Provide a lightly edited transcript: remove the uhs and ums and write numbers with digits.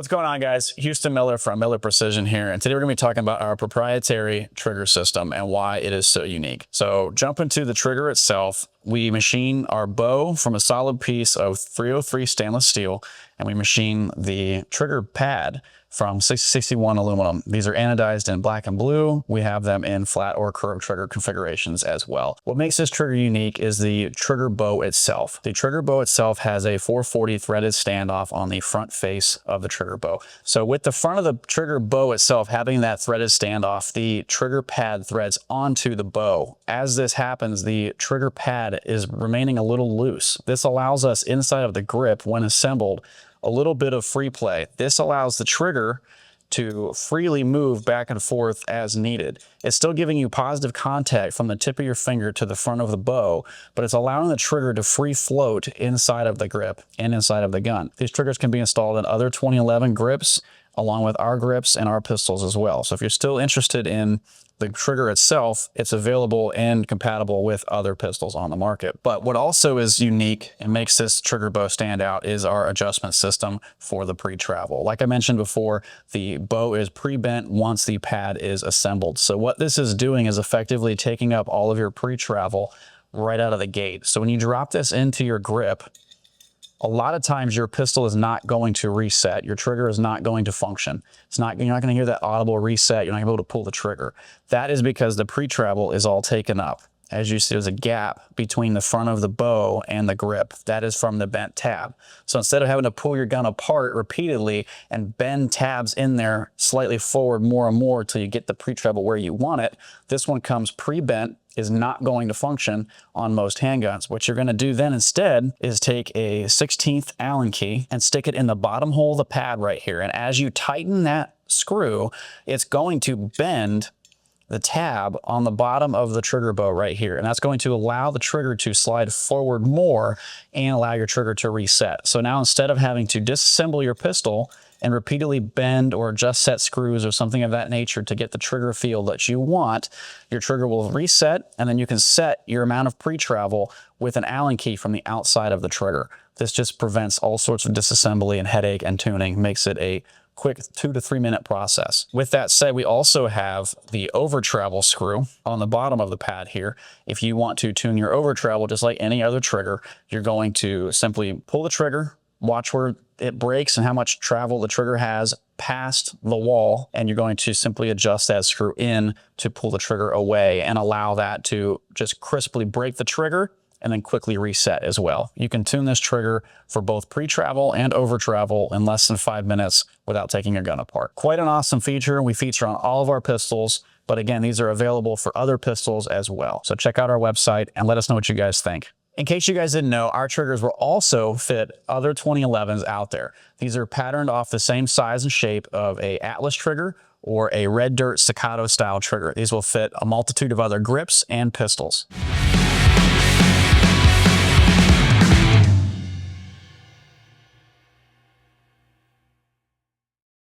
What's going on, guys? Houston Miller from Miller Precision here, and today we're going to be talking about our proprietary trigger system and why it is so unique. So jumping to the trigger itself, we machine our bow from a solid piece of 303 stainless steel, and we machine the trigger pad from 6061 aluminum. These are anodized in black and blue. We have them in flat or curved trigger configurations as well. What makes this trigger unique is the trigger bow itself. The trigger bow itself has a 440 threaded standoff on the front face of the trigger bow. So with the front of the trigger bow itself having that threaded standoff, the trigger pad threads onto the bow. As this happens, the trigger pad is remaining a little loose. This allows us inside of the grip, when assembled, a little bit of free play. This allows the trigger to freely move back and forth as needed. It's still giving you positive contact from the tip of your finger to the front of the bow, but it's allowing the trigger to free float inside of the grip and inside of the gun. These triggers can be installed in other 2011 grips, along with our grips and our pistols as well. So if you're still interested in the trigger itself, it's available and compatible with other pistols on the market. But what also is unique and makes this trigger bow stand out is our adjustment system for the pre-travel. Like I mentioned before, the bow is pre-bent once the pad is assembled. So what this is doing is effectively taking up all of your pre-travel right out of the gate. So when you drop this into your grip, a lot of times your pistol is not going to reset. Your trigger is not going to function. You're not going to hear that audible reset. You're not going to be able to pull the trigger. That is because the pre-travel is all taken up. As you see, there's a gap between the front of the bow and the grip. That is from the bent tab. So instead of having to pull your gun apart repeatedly and bend tabs in there slightly forward more and more till you get the pre-travel where you want it, this one comes pre-bent, is not going to function on most handguns. What you're going to do then instead is take a 16th Allen key and stick it in the bottom hole of the pad right here. And as you tighten that screw, it's going to bend the tab on the bottom of the trigger bow right here. And that's going to allow the trigger to slide forward more and allow your trigger to reset. So now instead of having to disassemble your pistol and repeatedly bend or adjust set screws or something of that nature to get the trigger feel that you want, your trigger will reset, and then you can set your amount of pre-travel with an Allen key from the outside of the trigger. This just prevents all sorts of disassembly and headache and tuning, makes it a quick 2 to 3 minute process. With that said, we also have the over travel screw on the bottom of the pad here. If you want to tune your over travel just like any other trigger, you're going to simply pull the trigger, watch where it breaks and how much travel the trigger has past the wall, and you're going to simply adjust that screw in to pull the trigger away and allow that to just crisply break the trigger and then quickly reset as well. You can tune this trigger for both pre-travel and over travel in less than 5 minutes without taking your gun apart. Quite an awesome feature. We feature on all of our pistols, but again, these are available for other pistols as well. So check out our website and let us know what you guys think. In case you guys didn't know, our triggers will also fit other 2011s out there. These are patterned off the same size and shape of a Atlas trigger or a Red Dirt Staccato style trigger. These will fit a multitude of other grips and pistols.